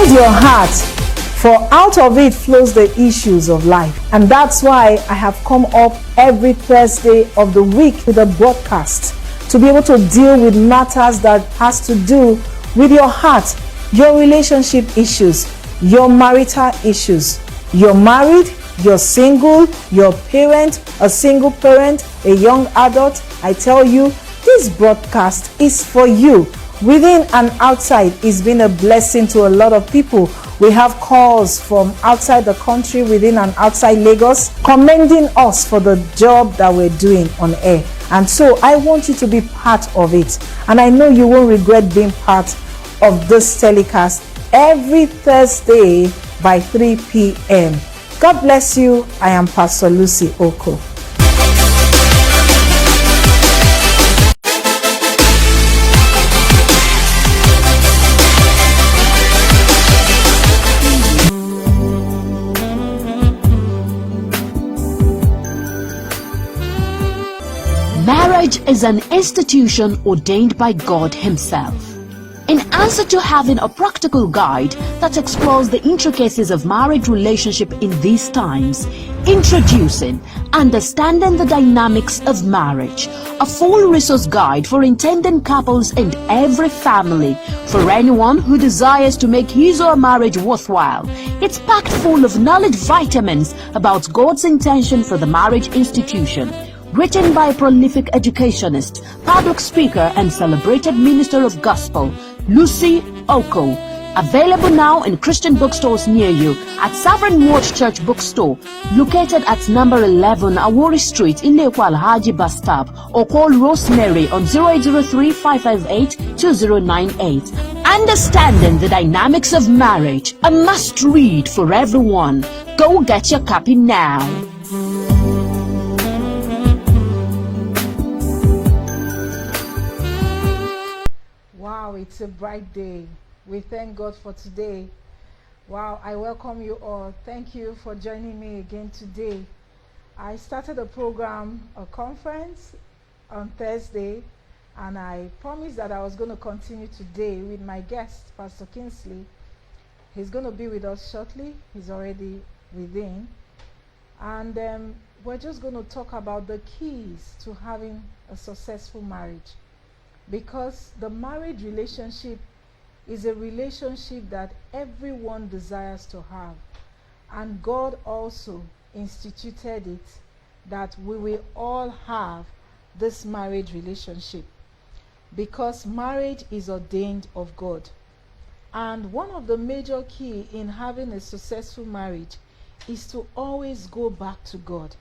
Guide your heart, for out of it flows the issues of life. And that's why I have come up every Thursday of the week with a broadcast to be able to deal with matters that has to do with your heart, your relationship issues, your marital issues. You're married, you're single, you're a parent, a single parent, a young adult. I tell you, this broadcast is for you. Within and outside, it's been a blessing to a lot of people. We have calls from outside the country, within and outside Lagos, commending us for the job that we're doing on air. And so I want you to be part of it. And I know you won't regret being part of this telecast every Thursday by 3 p.m. God bless you. I am Pastor Lucy Okoh. Marriage is an institution ordained by God Himself. In answer to having a practical guide that explores the intricacies of marriage relationship in these times, introducing Understanding the Dynamics of Marriage, a full resource guide for intending couples and every family, for anyone who desires to make his or her marriage worthwhile. It's packed full of knowledge vitamins about God's intention for the marriage institution. Written by a prolific educationist, public speaker and celebrated minister of gospel, Lucy Okoh. Available now in Christian bookstores near you at Sovereign Word Church Bookstore, located at number 11 Awori Street, Ilekwa Alhaji Bus Stop, or call Rosemary on 0803-558-2098. Understanding the Dynamics of Marriage, a must read for everyone. Go get your copy now. Wow, it's a bright day. We thank God for today. Wow, I welcome you all. Thank you for joining me again today. I started a program, a conference on Thursday, and I promised that I was going to continue today with my guest, Pastor Kingsley. He's going to be with us shortly. He's already within. And we're just going to talk about the keys to having a successful marriage. Because the marriage relationship is a relationship that everyone desires to have. And God also instituted it that we will all have this marriage relationship. Because marriage is ordained of God. And one of the major keys in having a successful marriage is to always go back to God.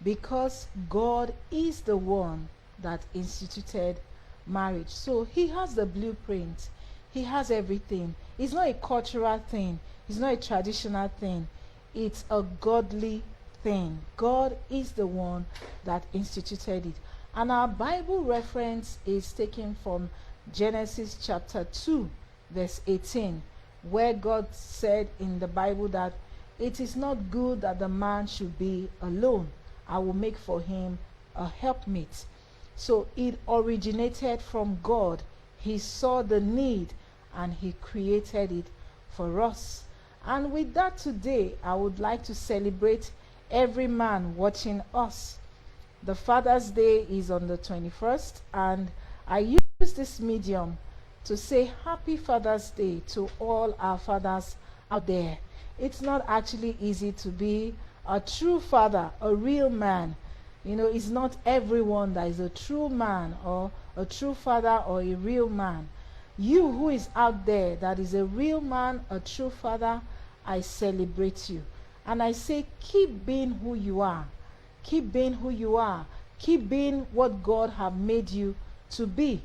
Because God is the one that instituted marriage. So He has the blueprint. He has everything. It's not a cultural thing. It's not a traditional thing. It's a godly thing. God is the one that instituted it. And our Bible reference is taken from Genesis chapter 2, verse 18, where God said in the Bible that it is not good that the man should be alone. I will make for him a helpmeet. So it originated from God. He saw the need and He created it for us. And with that today, I would like to celebrate every man watching us. The Father's Day is on the 21st, and I use this medium to say Happy Father's Day to all our fathers out there. It's not actually easy to be a true father, a real man. You know, it's not everyone that is a true man or a true father or a real man. You who is out there that is a real man, a true father, I celebrate you. And I say, keep being who you are. Keep being who you are. Keep being what God has made you to be.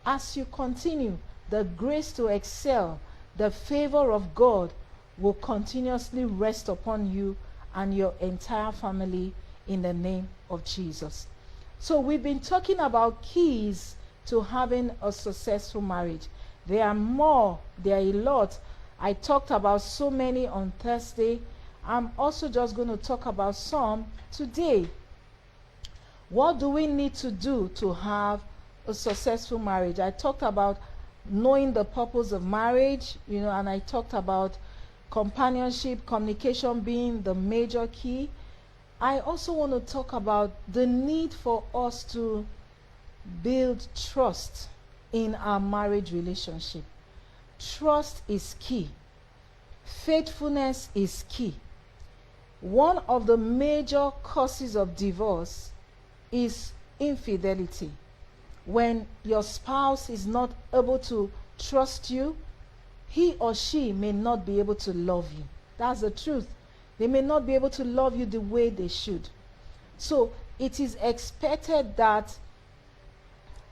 As you continue, the grace to excel, the favor of God will continuously rest upon you and your entire family in the name of Jesus. So we've been talking about keys to having a successful marriage. There are more, there are a lot. I talked about so many on Thursday. I'm also just going to talk about some today. What do we need to do to have a successful marriage? I talked about knowing the purpose of marriage, and I talked about companionship, communication being the major key. I also want to talk about the need for us to build trust in our marriage relationship. Trust is key. Faithfulness is key. One of the major causes of divorce is infidelity. When your spouse is not able to trust you, he or she may not be able to love you. That's the truth. They may not be able to love you the way they should. So it is expected that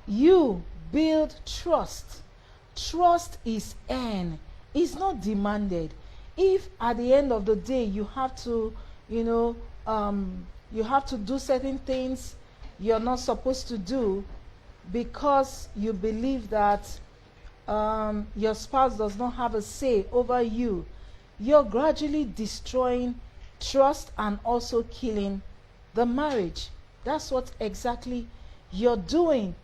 you build trust. Trust is earned. It's not demanded. If at the end of the day you have to, you have to do certain things you're not supposed to do because you believe that your spouse does not have a say over you, you're gradually destroying trust and also killing the marriage. That's what exactly you're doing.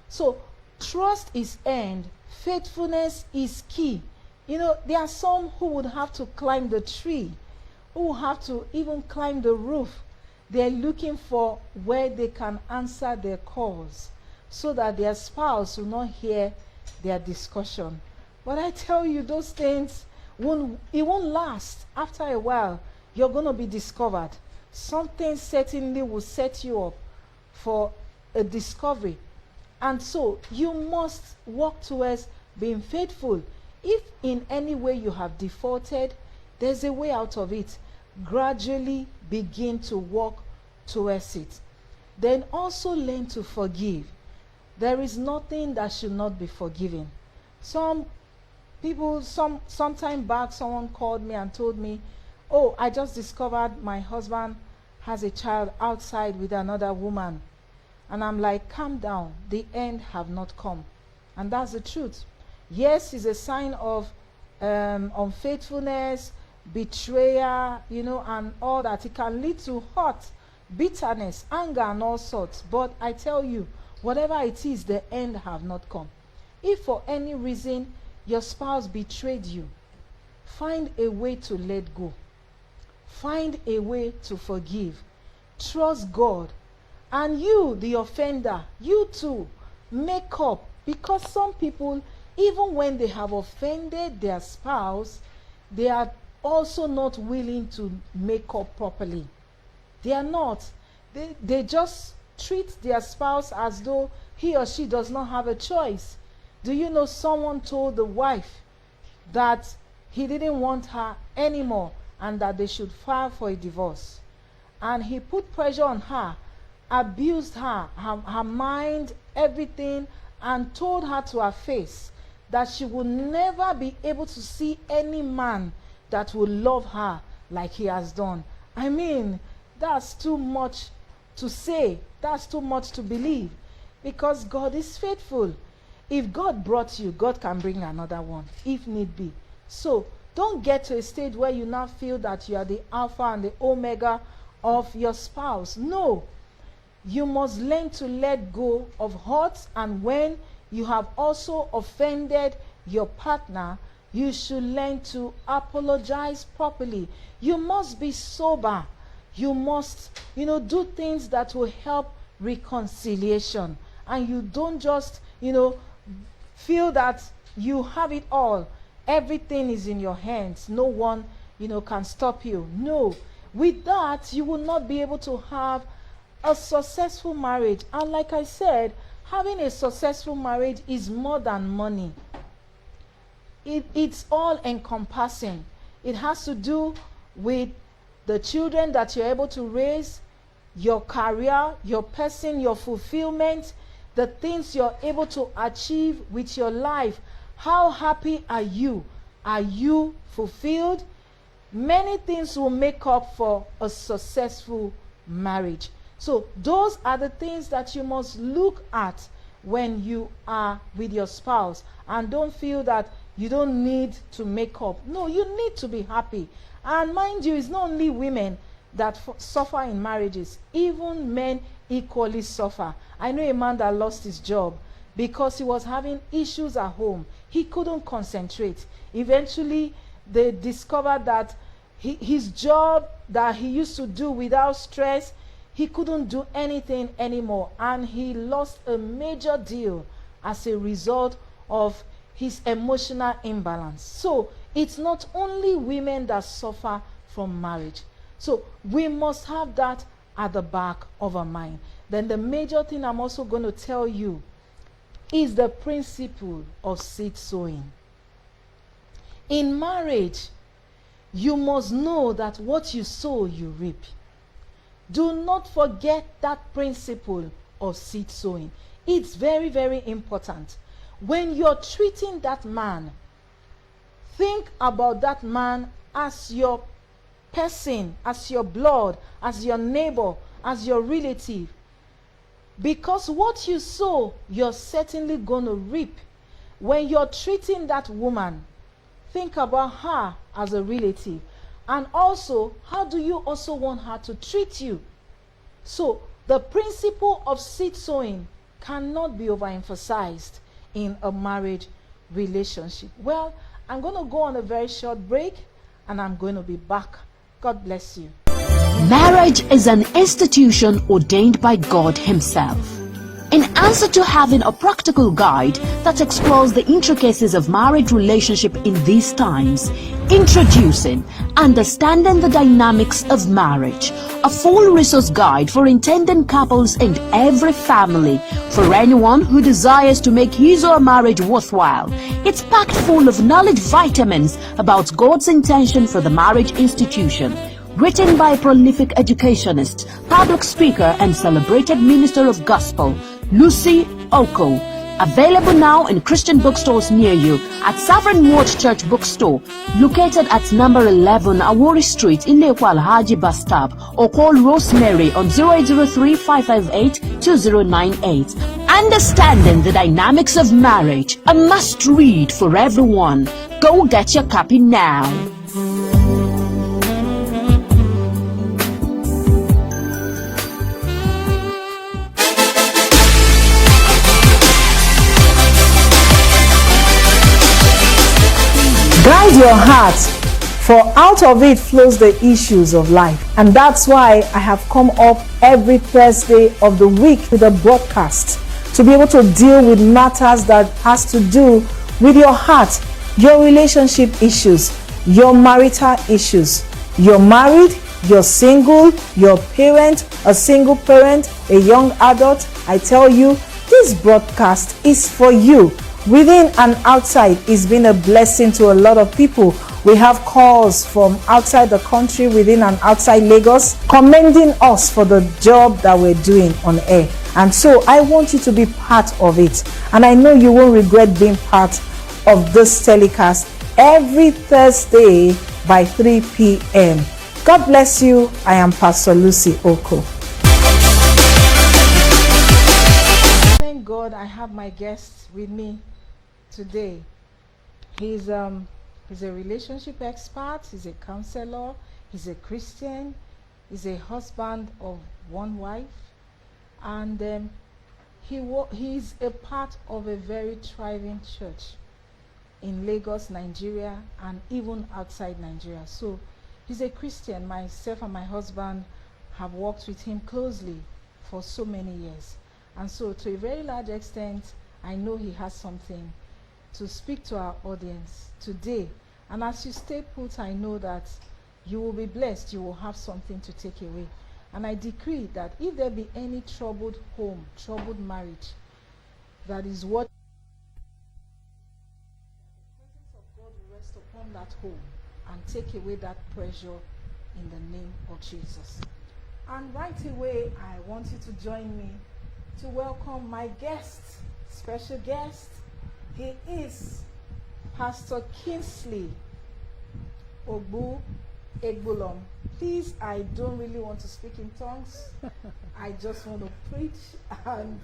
So trust is earned. Faithfulness is key. There are some who would have to climb the tree, who will have to even climb the roof. They're looking for where they can answer their calls so that their spouse will not hear their discussion. But I tell you, those things won't last. After a while, you're going to be discovered. Something certainly will set you up for a discovery. And so you must work towards being faithful. If in any way you have defaulted, there's a way out of it. Gradually begin to work towards it. Then also learn to forgive. There is nothing that should not be forgiven. Some time back, someone called me and told me, oh, I just discovered my husband has a child outside with another woman. And I'm like, calm down, the end have not come. And that's the truth. Yes, it's a sign of unfaithfulness, betrayal, and all that. It can lead to hurt, bitterness, anger, and all sorts. But I tell you, whatever it is, the end have not come. If for any reason your spouse betrayed you, find a way to let go. Find a way to forgive. Trust God. And you, the offender, you too, make up. Because some people, even when they have offended their spouse, they are also not willing to make up properly. They are not. They just treat their spouse as though he or she does not have a choice. Do you know someone told the wife that he didn't want her anymore and that they should file for a divorce? And he put pressure on her, abused her mind, everything, and told her to her face that she would never be able to see any man that will love her like he has done. I mean, that's too much to say. That's too much to believe. Because God is faithful. If God brought you, God can bring another one, if need be. So, don't get to a stage where you now feel that you are the Alpha and the Omega of your spouse. No. You must learn to let go of hurts, and when you have also offended your partner, you should learn to apologize properly. You must be sober. You must, do things that will help reconciliation. And you don't just, feel that you have it all. Everything is in your hands. No one, can stop you. No. With that, you will not be able to have a successful marriage. And like I said, having a successful marriage is more than money. It's all encompassing. It has to do with the children that you're able to raise, your career, your person, your fulfillment, the things you're able to achieve with your life. How happy are you? Are you fulfilled? Many things will make up for a successful marriage. So those are the things that you must look at when you are with your spouse. And don't feel that you don't need to make up. No, you need to be happy. And mind you, it's not only women that suffer in marriages. Even men equally suffer. I know a man that lost his job. because he was having issues at home. He couldn't concentrate. Eventually, they discovered that his job that he used to do without stress, he couldn't do anything anymore, and he lost a major deal as a result of his emotional imbalance. So it's not only women that suffer from marriage. So we must have that at the back of our mind. Then the major thing I'm also going to tell you is the principle of seed sowing. In marriage, you must know that what you sow, you reap. Do not forget that principle of seed sowing. It's very, very important. When you're treating that man, think about that man as your person, as your blood, as your neighbor, as your relative. Because what you sow, you're certainly going to reap. When you're treating that woman, think about her as a relative. And also, how do you also want her to treat you? So, the principle of seed sowing cannot be overemphasized in a marriage relationship. Well, I'm going to go on a very short break, and I'm going to be back. God bless you. Marriage is an institution ordained by God Himself. In answer to having a practical guide that explores the intricacies of marriage relationship in these times, introducing Understanding the Dynamics of Marriage, a full resource guide for intending couples and every family, for anyone who desires to make his or her marriage worthwhile. It's packed full of knowledge vitamins about God's intention for the marriage institution. Written by a prolific educationist, public speaker, and celebrated minister of gospel, Lucy Okoh. Available now in Christian bookstores near you at Sovereign Word Church Bookstore, located at number 11 Awori Street, Ilekwa Alhaji Bus Stop, or call Rosemary on 0803-558-2098. Understanding the Dynamics of Marriage, a must-read for everyone. Go get your copy now. Guide your heart, for out of it flows the issues of life. And that's why I have come up every Thursday of the week with a broadcast to be able to deal with matters that has to do with your heart, your relationship issues, your marital issues. You're married, you're single, you're a parent, a single parent, a young adult. I tell you, this broadcast is for you. Within and outside, it's been a blessing to a lot of people. We have calls from outside the country, within and outside Lagos, commending us for the job that we're doing on air. And so I want you to be part of it. And I know you won't regret being part of this telecast every Thursday by 3 p.m. God bless you. I am Pastor Lucy Okoh. Thank God I have my guest with me today. He's a relationship expert, he's a counselor, he's a Christian, he's a husband of one wife, and he's a part of a very thriving church in Lagos, Nigeria, and even outside Nigeria. So he's a Christian. Myself and my husband have worked with him closely for so many years, and so to a very large extent I know he has something to speak to our audience today. And as you stay put, I know that you will be blessed. You will have something to take away. And I decree that if there be any troubled home, troubled marriage, that is what the presence of God will rest upon that home and take away that pressure in the name of Jesus. And right away, I want you to join me to welcome my guest, special guest. He is Pastor Kingsley Ogbulom. Please, I don't really want to speak in tongues. I just want to preach and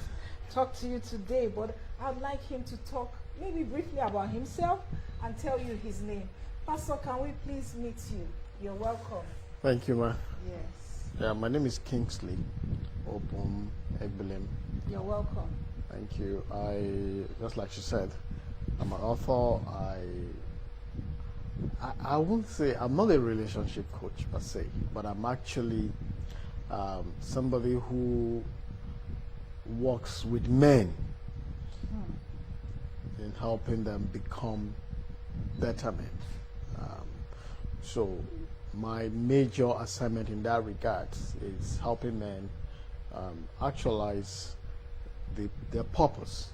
talk to you today, but I'd like him to talk maybe briefly about himself and tell you his name. Pastor, can we please meet you? You're welcome. Thank you, ma. Yes. Yeah, my name is Kingsley Ogbulom. You're welcome. Thank you. Just like she said, I'm an author. I won't say I'm not a relationship coach per se, but I'm actually somebody who works with men in helping them become better men. So my major assignment in that regard is helping men actualize their purpose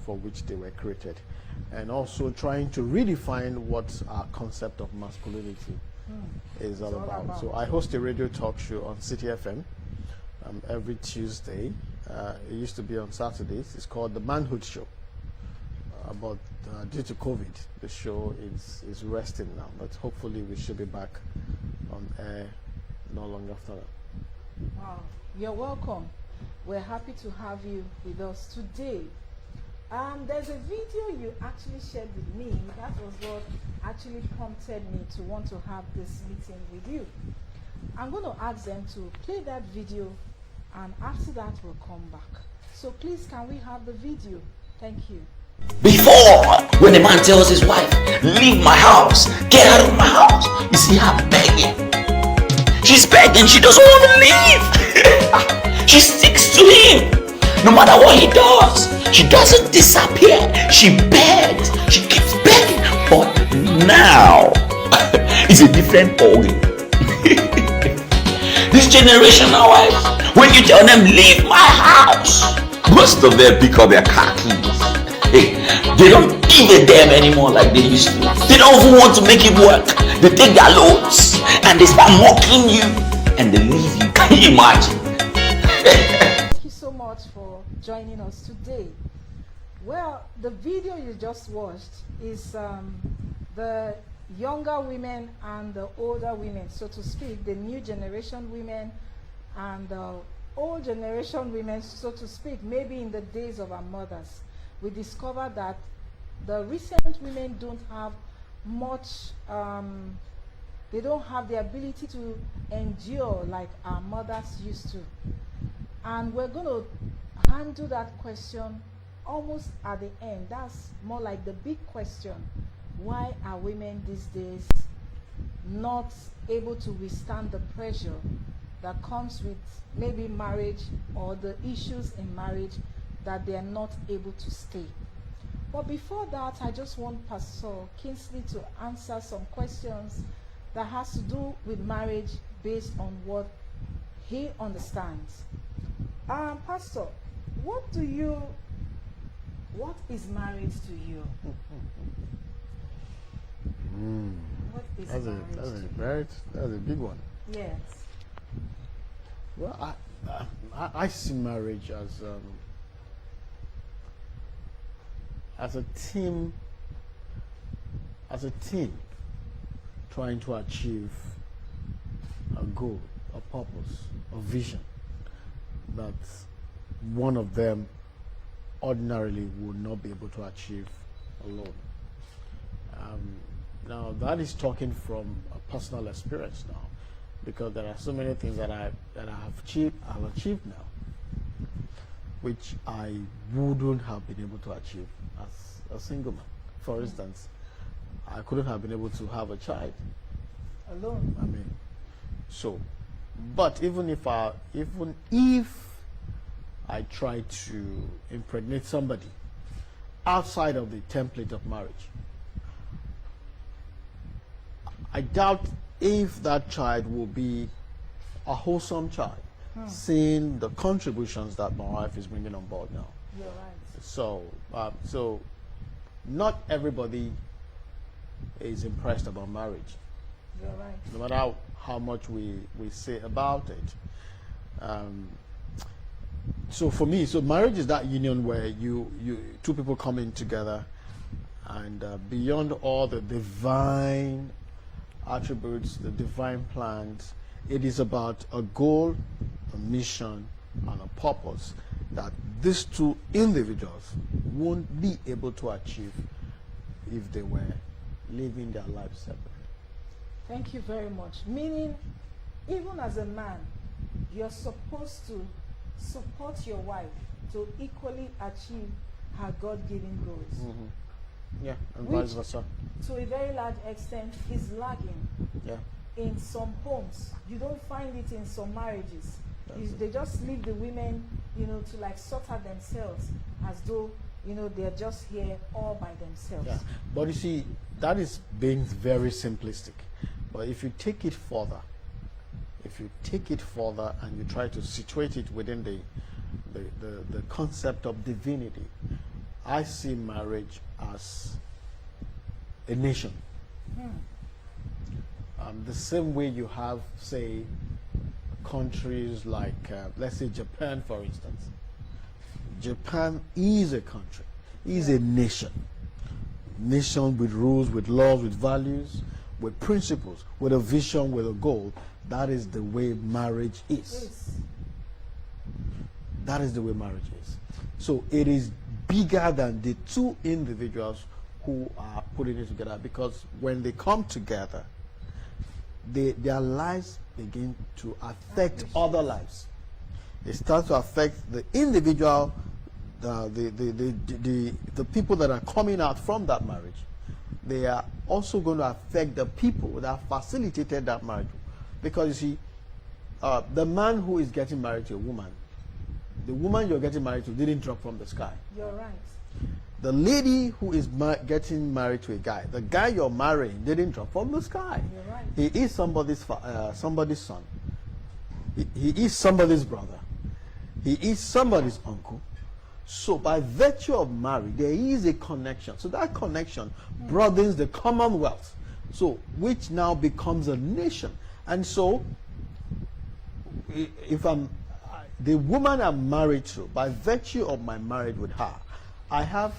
for which they were created, and also trying to redefine what our concept of masculinity is all about. So I host a radio talk show on City FM every Tuesday. It used to be on Saturdays. It's called The Manhood Show. But due to COVID, the show is resting now, but hopefully we should be back on air not long after that. Wow, you're welcome. We're happy to have you with us today. There's a video you actually shared with me. That was what actually prompted me to want to have this meeting with you. I'm going to ask them to play that video, and after that we'll come back. So please, can we have the video? Thank you. Before, when a man tells his wife, leave my house, get out of my house, you see her begging. She's begging, she doesn't want to leave. She sticks to him. No matter what he does, she doesn't disappear. She begs, she keeps begging. But now, it's a different ballgame. This generation now, when you tell them, leave my house, most of them pick up their car keys. They don't give a damn anymore like they used to. They don't even want to make it work. They take their loads and they start mocking you and they leave you. Can you imagine? Thank you so much for joining us today. Well, the video you just watched is the younger women and the older women, so to speak, the new generation women and the old generation women, so to speak, maybe in the days of our mothers. We discovered that the recent women don't have much, they don't have the ability to endure like our mothers used to. And we're going to handle that question almost at the end. That's more like the big question. Why are women these days not able to withstand the pressure that comes with maybe marriage or the issues in marriage that they are not able to stay? But before that, I just want Pastor Kingsley to answer some questions that has to do with marriage based on what he understands. Pastor, what is marriage to you? What is marriage? That's a big one. Yes. Well, I see marriage as a team trying to achieve a goal, a purpose, a vision that one of them ordinarily would not be able to achieve alone. Now that is talking from a personal experience now, because there are so many things that I have achieved now, which I wouldn't have been able to achieve as a single man. For instance, I couldn't have been able to have a child Alone. I mean, so, but even if I try to impregnate somebody outside of the template of marriage, I doubt if that child will be a wholesome child, seeing the contributions that my wife is bringing on board now. You're right. So not everybody is impressed about marriage. You're right. No matter how much we say about it. So for me, marriage is that union where you two people come in together, and beyond all the divine attributes, the divine plans, it is about a goal, a mission, and a purpose that these two individuals won't be able to achieve if they were living their lives separately. Thank you very much. Meaning, even as a man, you're supposed to support your wife to equally achieve her God-given goals. Yeah, and Which- vice versa. To a very large extent is lagging Yeah. in some homes. You don't find it in some marriages. They just leave the women, to like sort out themselves as though, they're just here all by themselves. Yeah, but you see, that is being very simplistic. But if you take it further, and you try to situate it within the concept of divinity, I see marriage as a nation. The same way you have, say, countries like, let's say Japan, for instance. Japan is a country, is a nation. Nation with rules, with laws, with values, with principles, with a vision, with a goal. That is the way marriage is. Yes. That is the way marriage is. So it is bigger than the two individuals who are putting it together, because when they come together, their lives begin to affect other lives. They start to affect the individual, the people that are coming out from that marriage. They are also going to affect the people that facilitated that marriage. Because you see, the man who is getting married to a woman, the woman you're getting married to didn't drop from the sky. You're right. The lady who is getting married to a guy, the guy you're marrying didn't drop from the sky. You're right. He is somebody's son. He is somebody's brother. He is somebody's uncle. So by virtue of marriage, there is a connection. So that connection broadens the commonwealth, so which now becomes a nation. And so, if the woman I'm married to, by virtue of my marriage with her, I have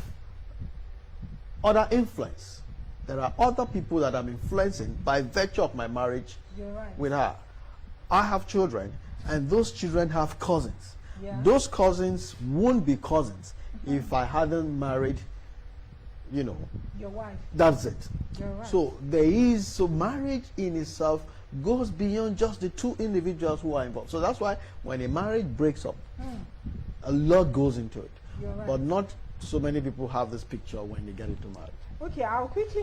other influence. There are other people that I'm influencing by virtue of my marriage You're right. with her. I have children, and those children have cousins. Yeah. Those cousins won't be cousins if I hadn't married, Your wife. that's it. You're right. So marriage in itself goes beyond just the two individuals who are involved. So that's why when a marriage breaks up, a lot goes into it. You're right. But not so many people have this picture when they get into marriage. Okay, I'll quickly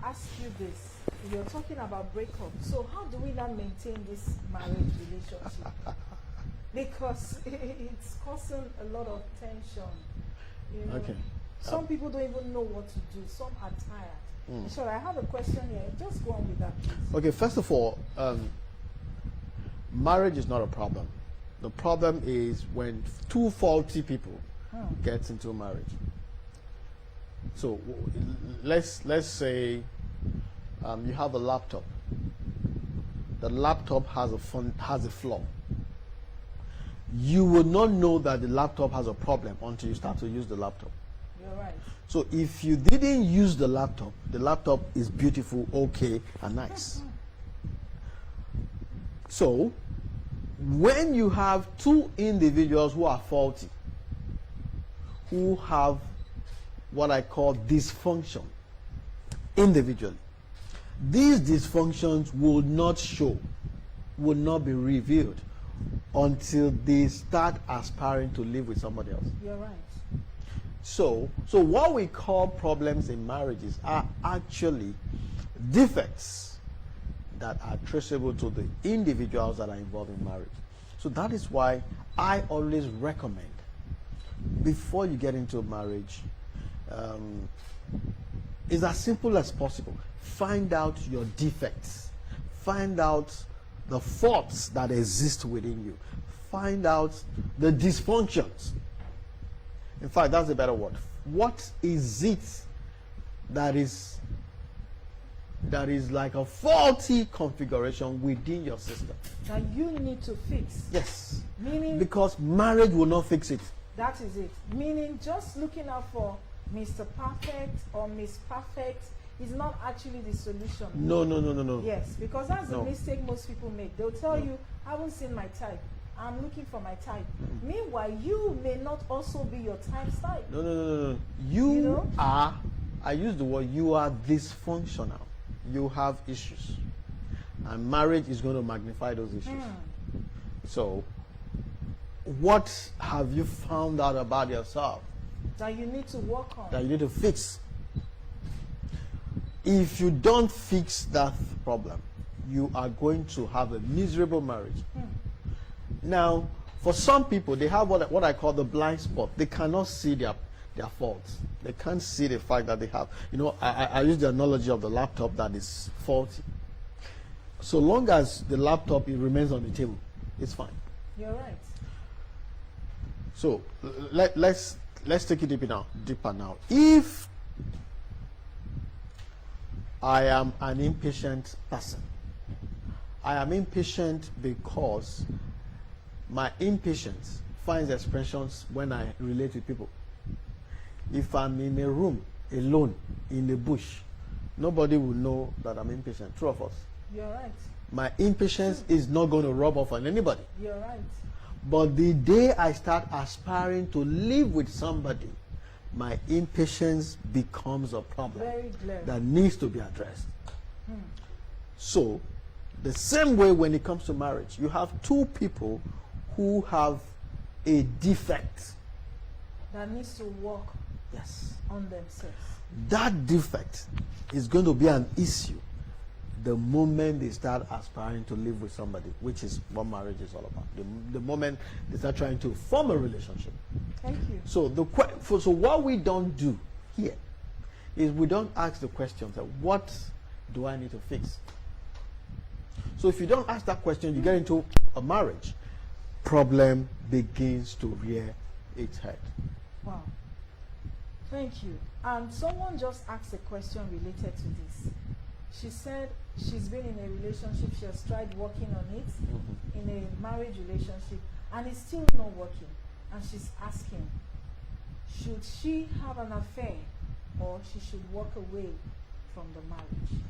ask you this. You're talking about breakup. So how do we now maintain this marriage relationship? Because it's causing a lot of tension. Okay. Some people don't even know what to do. Some are tired. So I have a question here. Just go on with that, please. Okay, first of all, marriage is not a problem. The problem is when two faulty people get into marriage. So let's say you have a laptop. The laptop has a flaw. You will not know that the laptop has a problem until you start to use the laptop. You're right. So if you didn't use the laptop is beautiful, okay, and nice. So when you have two individuals who are faulty, who have what I call dysfunction individually, these dysfunctions will not show, will not be revealed until they start aspiring to live with somebody else. You're right. So what we call problems in marriages are actually defects that are traceable to the individuals that are involved in marriage. So that is why I always recommend, before you get into marriage, it's as simple as possible. Find out your defects. Find out the faults that exist within you. Find out the dysfunctions. In fact, that's a better word. What is it that is like a faulty configuration within your system? That you need to fix. Yes. Meaning, Because marriage will not fix it. that is it. Meaning, just looking out for Mr. Perfect or Miss Perfect is not actually the solution. No. Yes, because that's the No. mistake most people make. They'll tell you, I haven't seen my type. I'm looking for my type. Meanwhile, you may not also be your type's type. No. You You know? are, I use the word, you are dysfunctional. You have issues. And marriage is going to magnify those issues. So, what have you found out about yourself that you need to work on? that you need to fix? If you don't fix that problem, you are going to have a miserable marriage. Now, for some people, they have what I call the blind spot. They cannot see their faults. They can't see the fact that they have. You know, I use the analogy of the laptop that is faulty. So long as the laptop it remains on the table, it's fine. You're right. So let's take it deeper now. If I am an impatient person, I am impatient because my impatience finds expressions when I relate with people. If I'm in a room alone in the bush, nobody will know that I'm impatient. True or false? You're right. My impatience is not going to rub off on anybody. You're right. But the day I start aspiring to live with somebody, my impatience becomes a problem Very clear. that needs to be addressed. So, the same way when it comes to marriage, you have two people who have a defect. That needs to work Yes. on themselves. That defect is going to be an issue the moment they start aspiring to live with somebody, which is what marriage is all about. The moment they start trying to form a relationship. Thank you. So so what we don't do here is we don't ask the questions that what do I need to fix? So if you don't ask that question, you get into a marriage, problem begins to rear its head. Wow. Thank you. And someone just asked a question related to this. She said she's been in a relationship, she has tried working on it in a marriage relationship, and it's still not working. And she's asking, should she have an affair or she should walk away from the marriage?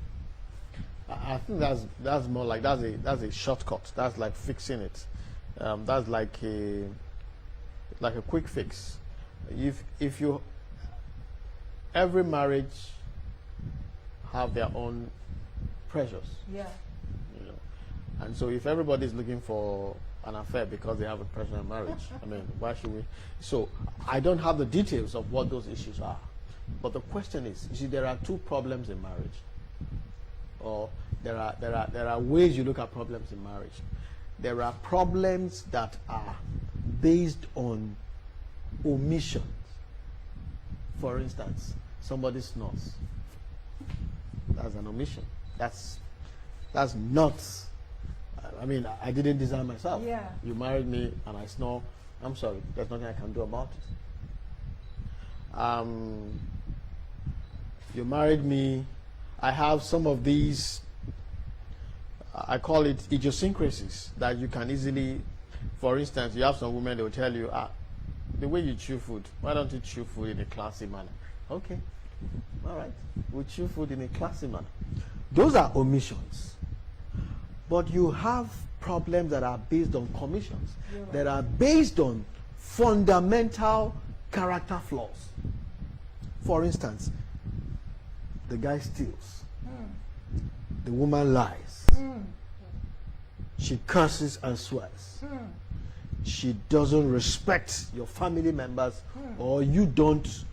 I think that's more like that's a shortcut. That's like fixing it. That's like a quick fix. If you every marriage have their own pressures. Yeah. You know. And so if everybody's looking for an affair because they have a pressure in marriage, I mean, why should we? So I don't have the details of what those issues are. But the question is, you see, there are two problems in marriage. Or there are ways you look at problems in marriage. There are problems that are based on omissions. For instance, somebody snores. That's an omission. That's not. I mean, I didn't design myself. Yeah. You married me and I snore. I'm sorry. There's nothing I can do about it. You married me. I have some of these. I call it idiosyncrasies that you can easily. For instance, you have some women. They will tell you, the way you chew food. Why don't you chew food in a classy manner? Okay. All right. We chew food in a classy manner. Those are omissions. But you have problems that are based on commissions, that are based on fundamental character flaws. For instance, the guy steals. The woman lies. She curses and swears. She doesn't respect your family members, or you don't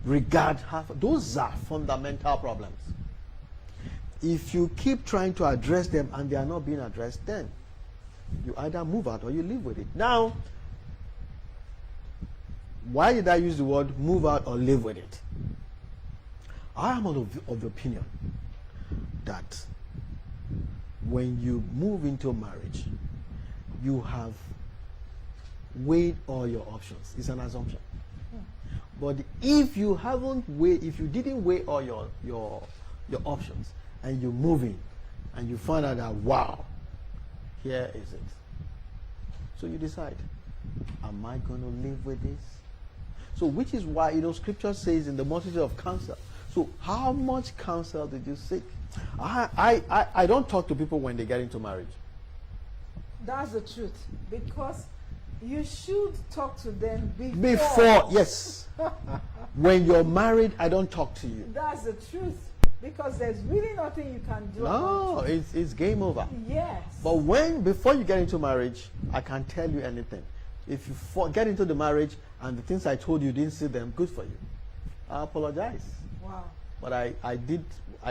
regard her. Those are fundamental problems. If you keep trying to address them and they are not being addressed, then you either move out or you live with it. Now, why did I use the word move out or live with it? I am of the opinion that when you move into marriage, you have weighed all your options. It's an assumption. But if you didn't weigh all your options, and you move in, and you find out that, wow, here is it. So you decide, am I going to live with this? So which is why, Scripture says in the multitude of counsel. So how much counsel did you seek? I don't talk to people when they get into marriage. That's the truth. Because you should talk to them Before, yes. When you're married, I don't talk to you. That's the truth. Because there's really nothing you can do. No, it's game over. Yes. But before you get into marriage, I can tell you anything. If you get into the marriage and the things I told you didn't see them, good for you. I apologize. Wow. But I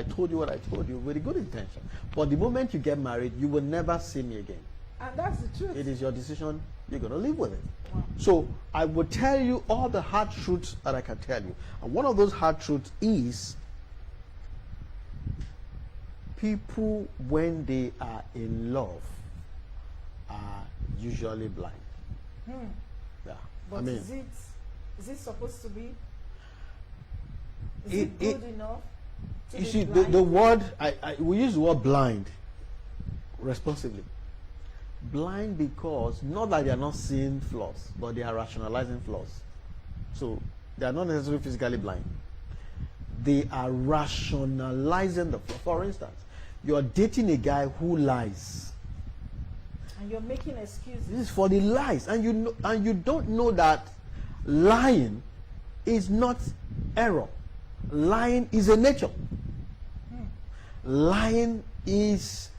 told you what I told you with a good intention. But the moment you get married, you will never see me again. And that's the truth. It is your decision. You're going to live with it. Wow. So I will tell you all the hard truths that I can tell you. And one of those hard truths is people, when they are in love, are usually blind. Yeah. But I mean, is it supposed to be? Is it good enough? You see, the word, we use the word blind responsibly. Blind because, not that they are not seeing flaws, but they are rationalizing flaws. So, they are not necessarily physically blind. They are rationalizing the flaw. For instance, you are dating a guy who lies. And you're making excuses. This is for the lies. And you don't know that lying is not error. Lying is a nature. Lying is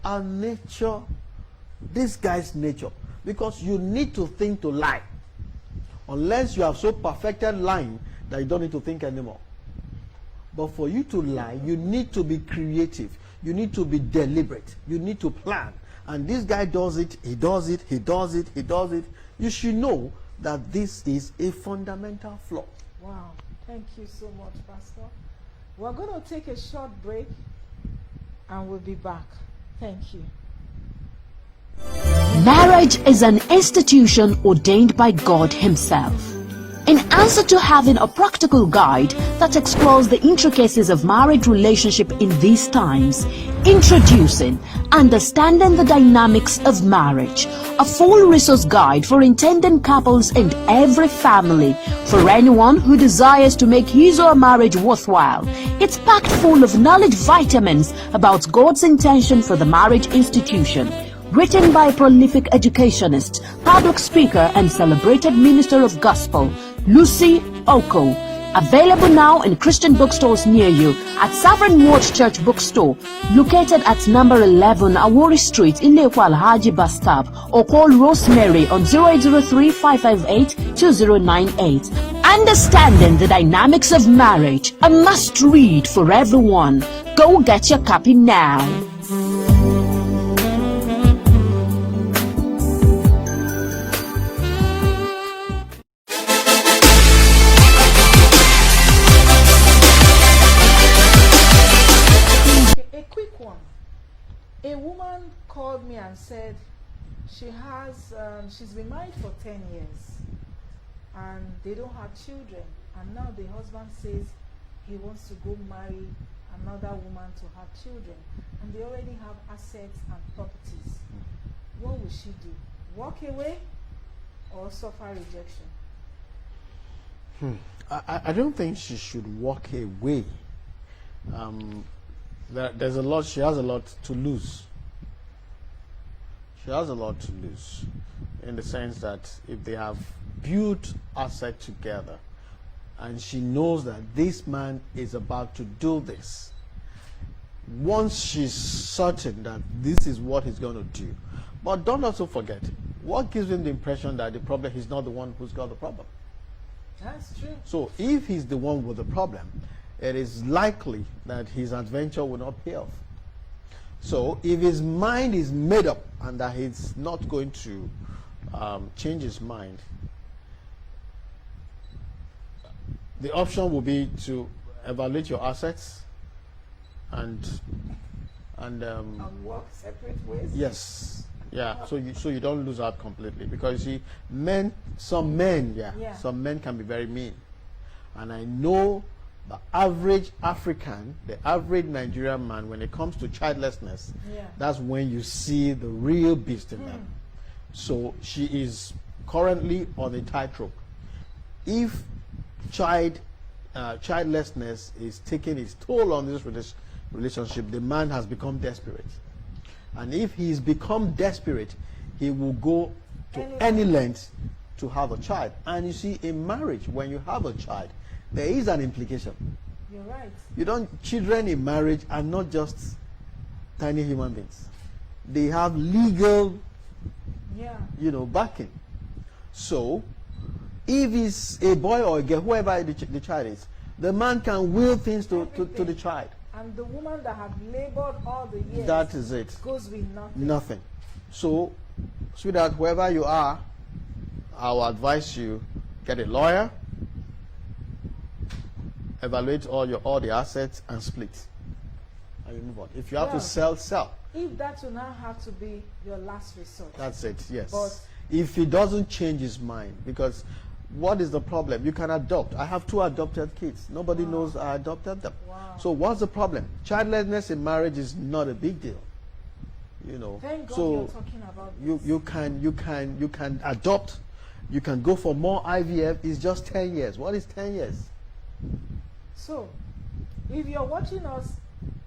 a nature, this guy's nature. Because you need to think to lie. Unless you have so perfected lying that you don't need to think anymore. But for you to lie, you need to be creative. You need to be deliberate. You need to plan. And this guy does it, he does it, he does it, he does it. You should know that this is a fundamental flaw. Wow. Thank you so much, Pastor. We're going to take a short break and we'll be back. Thank you. Marriage is an institution ordained by God Himself. In answer to having a practical guide that explores the intricacies of marriage relationship in these times, introducing Understanding the Dynamics of Marriage, a full resource guide for intending couples and every family, for anyone who desires to make his or her marriage worthwhile. It's packed full of knowledge vitamins about God's intention for the marriage institution. Written by a prolific educationist, public speaker and celebrated minister of gospel, Lucy Okoh. Available now in Christian bookstores near you at Sovereign Word Church Bookstore, located at number 11 Awori Street in Lekwa Alhaji Bus Stop, or call Rosemary on 0803-558-2098. Understanding the Dynamics of Marriage, a must-read for everyone. Go get your copy now. A woman called me and said she's been married for 10 years and they don't have children, and now the husband says he wants to go marry another woman to have children, and they already have assets and properties. What will she do? Walk away or suffer rejection? I don't think she should walk away. There's a lot. She has a lot to lose. She has a lot to lose, in the sense that if they have built asset together, and she knows that this man is about to do this, once she's certain that this is what he's going to do. But don't also forget, what gives him the impression that the problem, he's not the one who's got the problem. That's true. So if he's the one with the problem, it is likely that his adventure will not pay off. So if his mind is made up and that he's not going to change his mind, the option will be to evaluate your assets and walk separate ways. Yes, yeah. So you don't lose out completely, because you see, some men can be very mean, and I know the average African, the average Nigerian man, when it comes to childlessness, that's when you see the real beast in them. So she is currently on a tightrope. If childlessness is taking its toll on this relationship, the man has become desperate. And if he's become desperate, he will go to any length to have a child. And you see, in marriage, when you have a child, there is an implication. You're right. Children in marriage are not just tiny human beings. They have legal, backing. So, if it's a boy or a girl, whoever the child is, the man can will things to the child. And the woman that have labored all the years, That is it. goes with nothing. Nothing. So, sweetheart, whoever you are, I will advise you, get a lawyer, evaluate all the assets, and split. And you move on. If you have to sell, sell. If that will now have to be your last resort. That's it, yes. But if he doesn't change his mind, because what is the problem? You can adopt. I have 2 adopted kids. Nobody knows I adopted them. Wow. So what's the problem? Childlessness in marriage is not a big deal. You know. Thank God so you're talking about this. you can adopt. You can go for more IVF. It's just 10 years. What is 10 years? So, if you're watching us,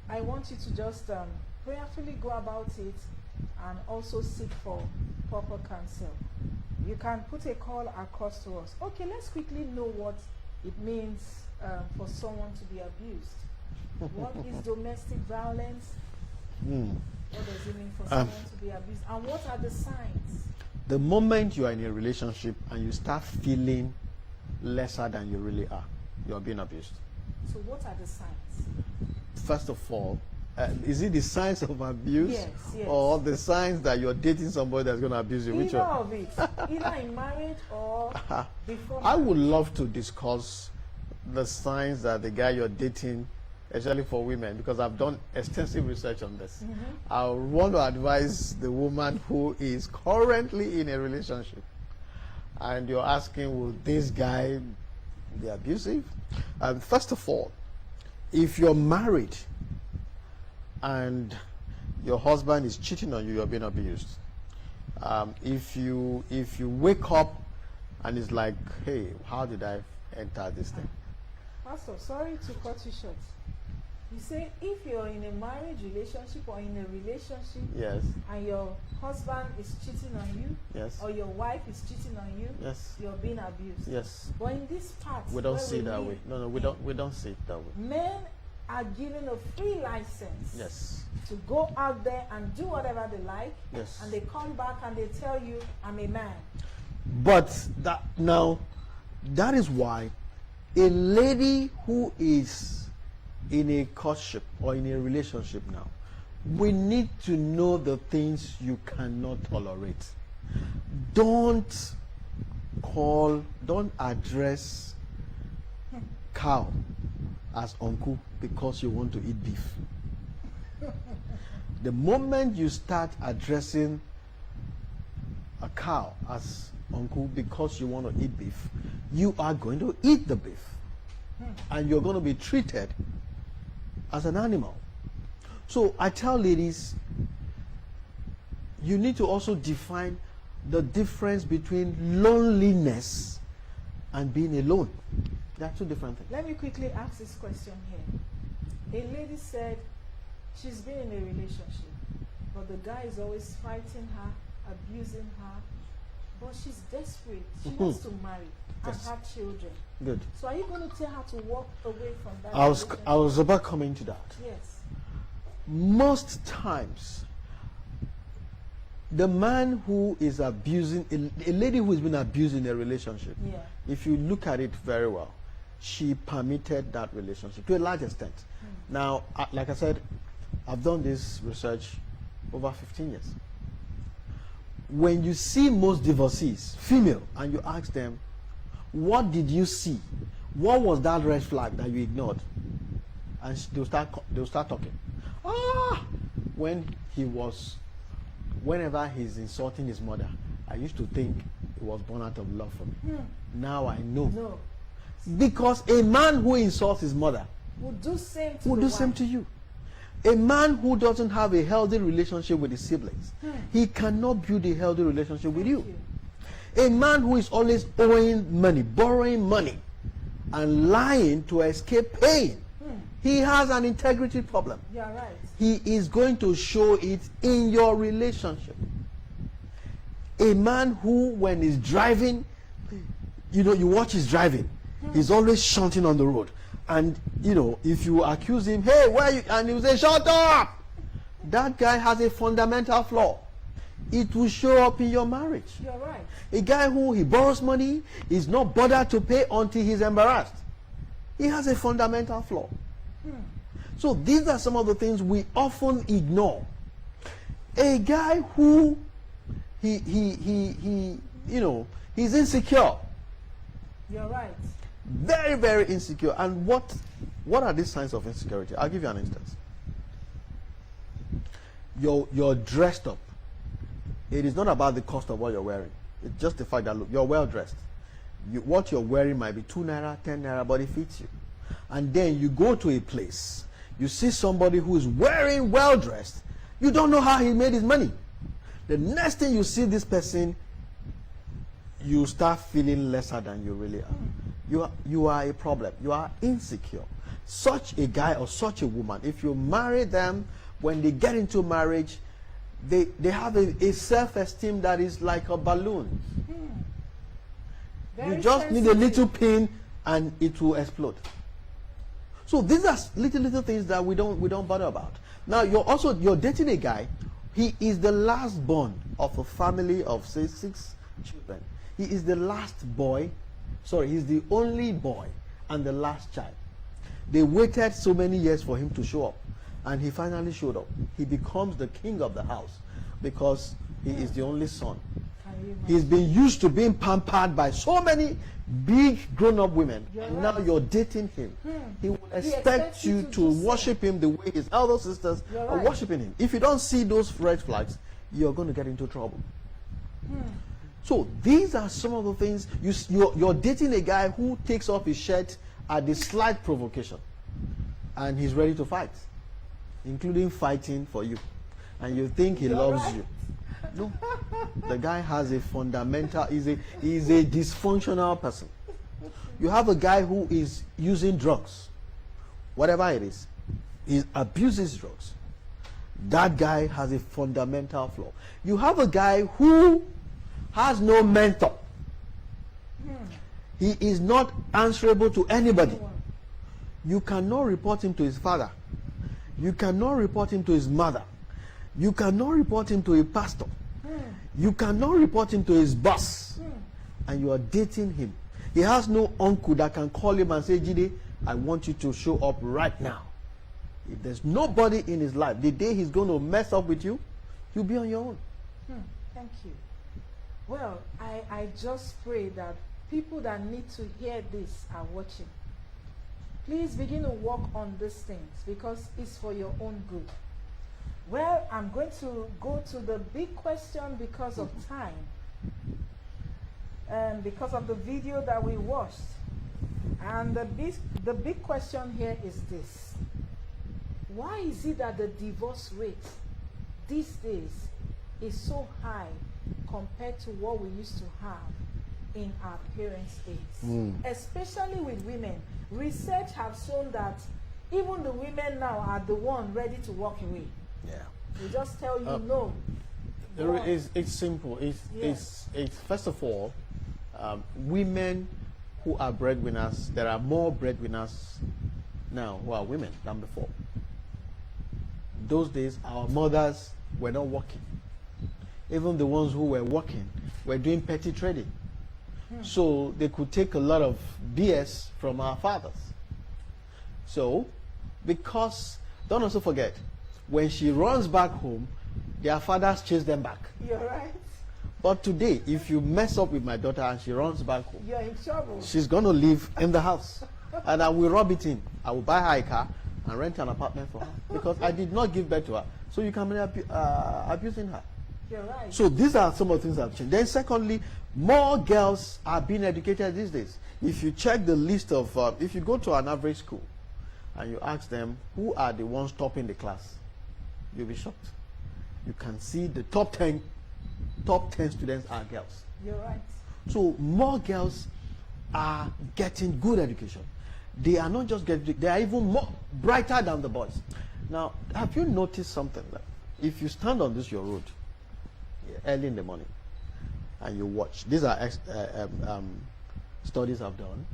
I want you to just prayerfully go about it and also seek for proper counsel. You can put a call across to us. Okay, let's quickly know what it means for someone to be abused. What is domestic violence? What does it mean for someone to be abused? And what are the signs? The moment you are in a relationship and you start feeling lesser than you really are, you're being abused. So what are the signs? First of all, is it the signs of abuse? Yes, yes. Or the signs that you're dating somebody that's going to abuse you? Which Either one? of it. Either in marriage or before I marriage. would love to discuss the signs that the guy you're dating, especially for women, because I've done extensive research on this. I want to advise the woman who is currently in a relationship and you're asking, will this guy be abusive? First of all, if you're married and your husband is cheating on you, you're being abused. If you wake up and it's like, hey, how did I enter this thing? Pastor, sorry to cut you short. You say if you're in a marriage relationship or in a relationship, Yes. and your husband is cheating on you, Yes. or your wife is cheating on you, Yes. you're being abused. Yes. But in this part, We don't where see it that live way. No, we don't see it that way. Men are given a free license Yes. to go out there and do whatever they like, Yes. and they come back and they tell you, I'm a man. But that is why a lady who is in a courtship or in a relationship now, we need to know the things you cannot tolerate. Don't address cow as uncle because you want to eat beef. The moment you start addressing a cow as uncle because you want to eat beef, you are going to eat the beef. And you're going to be treated as an animal. So I tell ladies, you need to also define the difference between loneliness and being alone. They are 2 different things. Let me quickly ask this question here. A lady said she's been in a relationship, but the guy is always fighting her, abusing her, but she's desperate. She wants to marry and Yes. have children. Good. So are you going to tell her to walk away from that I relationship? was about coming to that. Yes. Most times, the man who is abusing, a lady who has been abused in a relationship, Yeah. if you look at it very well, she permitted that relationship to a large extent. Now, like I said, I've done this research over 15 years. When you see most divorcees, female, and you ask them, what did you see? What was that red flag that you ignored? And they'll start talking. Whenever he's insulting his mother, I used to think he was born out of love for me. Now I know. No. Because a man who insults his mother Would do same to will the do same wife. to you. A man who doesn't have a healthy relationship with his siblings, he cannot build a healthy relationship with you. A man who is always owing money, borrowing money, and lying to escape pain, he has an integrity problem. You're right. He is going to show it in your relationship. A man who, when he's driving, you watch his driving, he's always shunting on the road. And, if you accuse him, hey, where are you? And he will say, shut up! That guy has a fundamental flaw. it will show up in your marriage. You're right. A guy who he borrows money is not bothered to pay until he's embarrassed. He has a fundamental flaw. So these are some of the things we often ignore. A guy who he's insecure. You're right. Very, very insecure. And what are these signs of insecurity? I'll give you an instance. You're dressed up. It is not about the cost of what you're wearing. It's just the fact that, look, you're well dressed. What you're wearing might be 2 naira, 10 naira, but it fits you. And then you go to a place, you see somebody who is wearing well dressed. You don't know how he made his money. The next thing you see this person, you start feeling lesser than you really are. You are a problem. You are insecure. Such a guy or such a woman, if you marry them, when they get into marriage, they have a self-esteem that is like a balloon. You just need a little pin and it will explode. So these are little things that we don't bother about. Now you're dating a guy. He is the last born of a family of say 6 children. He is the last boy. Sorry, he's the only boy and the last child. They waited so many years for him to show up, and he finally showed up. He becomes the king of the house because he is the only son. He's been used to being pampered by so many big grown-up women, and now you're dating him. He will expect you to worship him the way his elder sisters are worshiping him. If you don't see those red flags, you're going to get into trouble. So these are some of the things. You're dating a guy who takes off his shirt at the slight provocation, and he's ready to fight, including fighting for you, and you think he loves you. No, the guy has a fundamental, he's a dysfunctional person. You have a guy who is using drugs, whatever it is, he abuses drugs. That guy has a fundamental flaw. You have a guy who has no mentor. He is not answerable to anybody. You cannot report him to his father. You cannot report him to his mother. You cannot report him to a pastor. You cannot report him to his boss. And you are dating him. He has no uncle that can call him and say, Jide, I want you to show up right now. If there's nobody in his life, the day he's going to mess up with you, you'll be on your own. Thank you. Well, I just pray that people that need to hear this are watching. Please begin to work on these things because it's for your own good. Well, I'm going to go to the big question because of time and because of the video that we watched. And the big question here is this. Why is it that the divorce rate these days is so high compared to what we used to have in our parents' days? Especially with women. Research has shown that even the women now are the one ready to walk away. Yeah. They just tell you no. It's simple. It's first of all, women who are breadwinners. There are more breadwinners now who are women than before. Those days, our mothers were not working. Even the ones who were working were doing petty trading. So they could take a lot of BS from our fathers. So, because, don't also forget, when she runs back home, their fathers chase them back. You're right. But today, if you mess up with my daughter and she runs back home, You're in trouble. she's going to live in the house. And I will rub it in. I will buy her a car and rent an apartment for her. Because I did not give birth to her. So you can be abusing her. You're right. So these are some of the things that have changed. Then secondly, more girls are being educated these days. If you check the list of, if you go to an average school and you ask them who are the ones topping the class, you'll be shocked. You can see the top 10 students are girls. You're right. So more girls are getting good education. They are not just getting, they are even more brighter than the boys. Now, have you noticed something? That if you stand on your road early in the morning and you watch, these are studies I've done,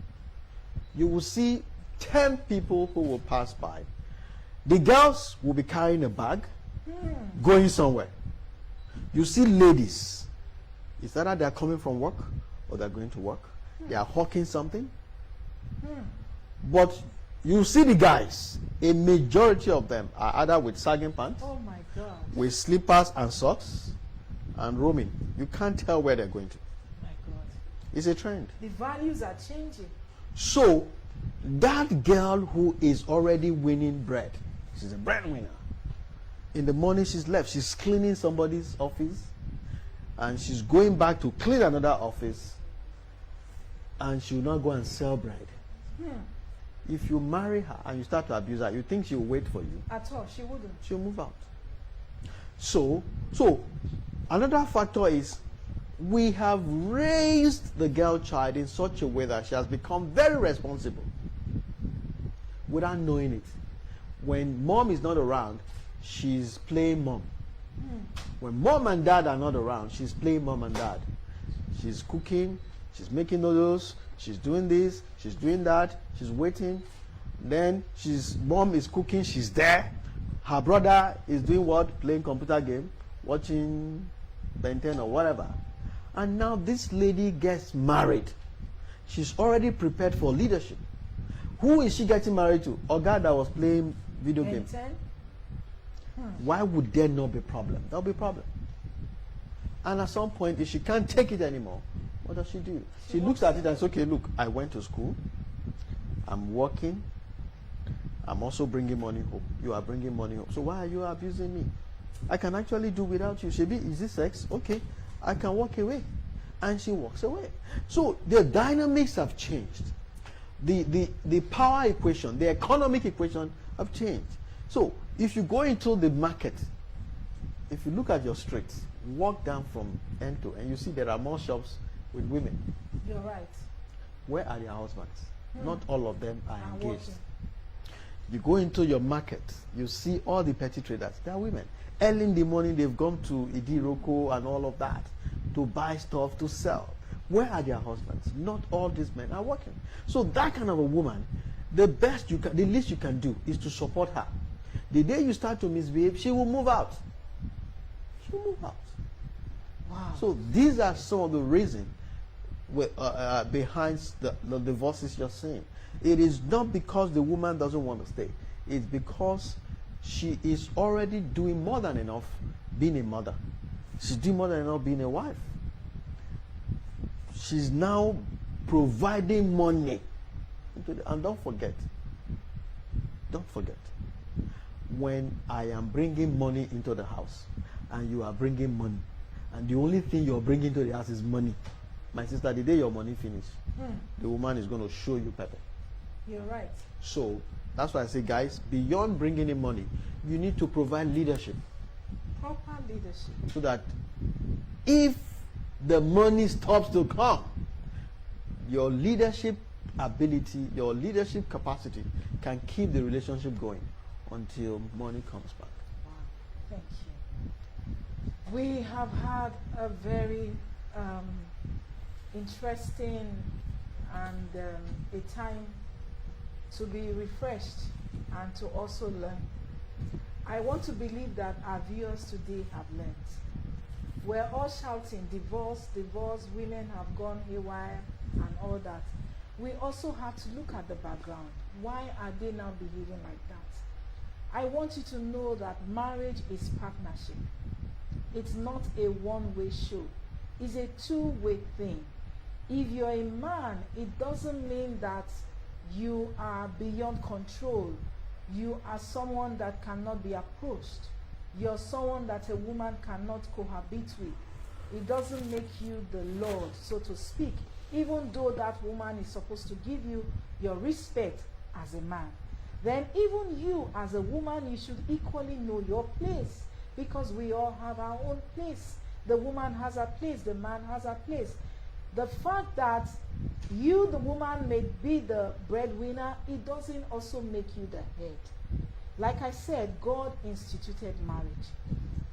you will see 10 people who will pass by. The girls will be carrying a bag, going somewhere. You see ladies, it's either they're coming from work or they're going to work. They are hawking something. But you see the guys, a majority of them are either with sagging pants, Oh my God. with slippers and socks, and roaming. You can't tell where they're going to. My God. It's a trend. The values are changing. So, that girl who is already winning bread, she's a breadwinner. In the morning she's left, she's cleaning somebody's office, and she's going back to clean another office, and she will not go and sell bread. If you marry her and you start to abuse her, you think she will wait for you? At all, she wouldn't. She'll move out. So another factor is we have raised the girl child in such a way that she has become very responsible without knowing it. When mom is not around, she's playing mom. When mom and dad are not around, she's playing mom and dad. She's cooking, she's making noodles, she's doing this, she's doing that, she's waiting. Then mom is cooking, she's there. Her brother is doing what? Playing computer game, watching Ben 10 or whatever. And now this lady gets married. She's already prepared for leadership. Who is she getting married to? A guy that was playing video games. 10? Why would there not be problem? There'll be problem. And at some point, if she can't take it anymore, what does she do? She looks at it and says, okay, look, I went to school. I'm working. I'm also bringing money home. You are bringing money home. So why are you abusing me? I can actually do without you. Shebi, is this sex? Okay, I can walk away. And she walks away. So the dynamics have changed. The power equation, the economic equation have changed. So if you go into the market, if you look at your streets, walk down from end to end, you see there are more shops with women. You're right. Where are their husbands? Not all of them are I'm engaged. working. You go into your market, you see all the petty traders. They are women. Early in the morning, they've gone to Idiroko and all of that to buy stuff to sell. Where are their husbands? Not all these men are working. So that kind of a woman, the least you can do is to support her. The day you start to misbehave, she will move out. She will move out. Wow. So these are some of the reasons behind the divorces you're seeing. It is not because the woman doesn't want to stay. It's because she is already doing more than enough being a mother. She's doing more than enough being a wife. She's now providing money. And don't forget, when I am bringing money into the house and you are bringing money, and the only thing you're bringing to the house is money, my sister, the day your money finish, the woman is going to show you pepper. You're right. So that's why I say, guys, beyond bringing in money, you need to provide leadership. Proper leadership. So that if the money stops to come, your leadership ability, your leadership capacity can keep the relationship going until money comes back. Wow. Thank you. We have had a very interesting and a time to be refreshed and to also learn. I want to believe that our viewers today have learned. We're all shouting divorce, divorce, women have gone haywire and all that. We also have to look at the background. Why are they now behaving like that? I want you to know that marriage is partnership. It's not a one-way show. It's a two-way thing. If you're a man, it doesn't mean that you are beyond control. You are someone that cannot be approached. You're someone that a woman cannot cohabit with. It doesn't make you the Lord, so to speak, even though that woman is supposed to give you your respect as a man. Then even you as a woman, you should equally know your place, because we all have our own place. The woman has a place, the man has a place. The fact that you, the woman, may be the breadwinner, it doesn't also make you the head. Like I said, God instituted marriage.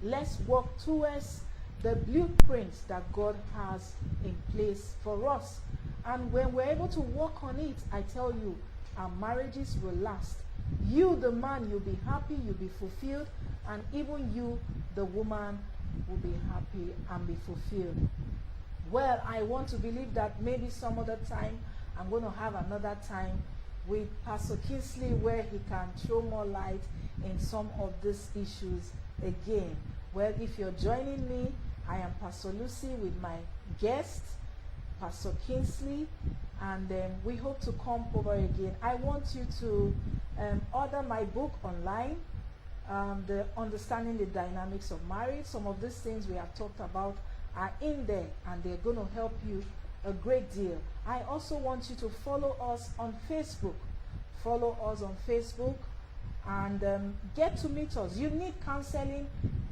Let's work towards the blueprints that God has in place for us. And when we're able to work on it, I tell you, our marriages will last. You, the man, you'll be happy, you'll be fulfilled, and even you, the woman, will be happy and be fulfilled. Well, I want to believe that maybe some other time I'm going to have another time with Pastor Kingsley where he can throw more light in some of these issues again. Well, if you're joining me, I am Pastor Lucy with my guest, Pastor Kingsley, and we hope to come over again. I want you to order my book online, the Understanding the Dynamics of Marriage. Some of these things we have talked about are in there, and they're going to help you a great deal. I also want you to follow us on Facebook. Follow us on Facebook and get to meet us. You need counseling,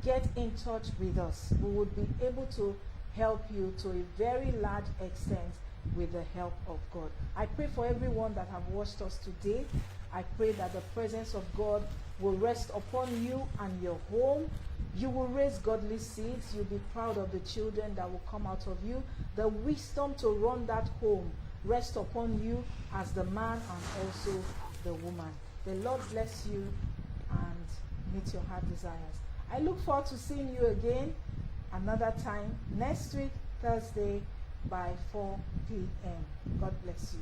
get in touch with us. We would be able to help you to a very large extent with the help of God. I pray for everyone that have watched us today. I pray that the presence of God will rest upon you and your home. You will raise godly seeds. You'll be proud of the children that will come out of you. The wisdom to run that home rest upon you as the man and also the woman. The Lord bless you and meet your heart desires. I look forward to seeing you again another time next week, Thursday, by 4 p.m. God bless you.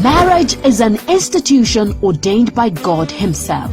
Marriage is an institution ordained by God Himself.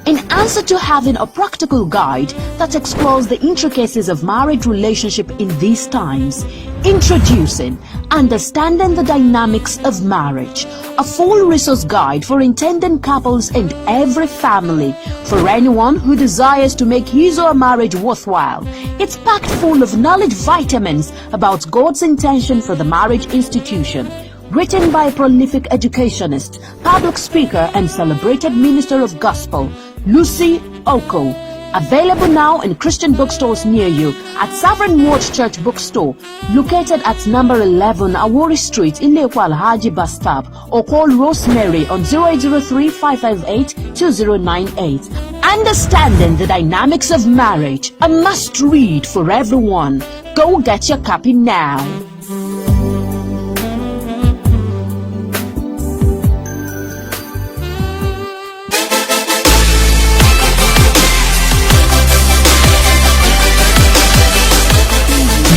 In answer to having a practical guide that explores the intricacies of marriage relationship in these times, introducing Understanding the Dynamics of Marriage, a full resource guide for intending couples and every family, for anyone who desires to make his or her marriage worthwhile. It's packed full of knowledge vitamins about God's intention for the marriage institution. Written by a prolific educationist, public speaker and celebrated minister of gospel, Lucy Okoh. Available now in Christian bookstores near you at Sovereign Word Church Bookstore, located at number 11 Awori Street, Ilekwa Alhaji Bus Stop, or call Rosemary on 0803-558-2098. Understanding the Dynamics of Marriage, a must-read for everyone. Go get your copy now.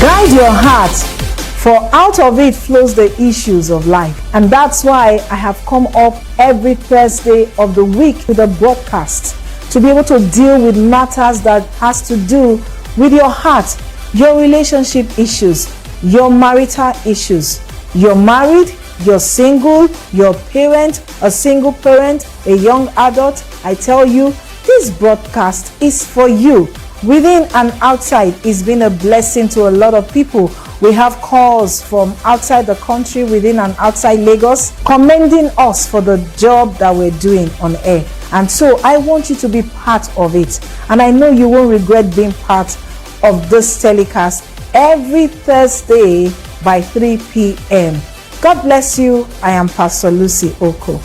Guide your heart, for out of it flows the issues of life. And that's why I have come up every Thursday of the week with a broadcast to be able to deal with matters that has to do with your heart, your relationship issues, your marital issues. You're married, you're single, you're a parent, a single parent, a young adult. I tell you, this broadcast is for you. Within and outside, it's been a blessing to a lot of people. We have calls from outside the country, within and outside Lagos, commending us for the job that we're doing on air. And so I want you to be part of it. And I know you won't regret being part of this telecast every Thursday by 3 p.m. God bless you. I am Pastor Lucy Okoh.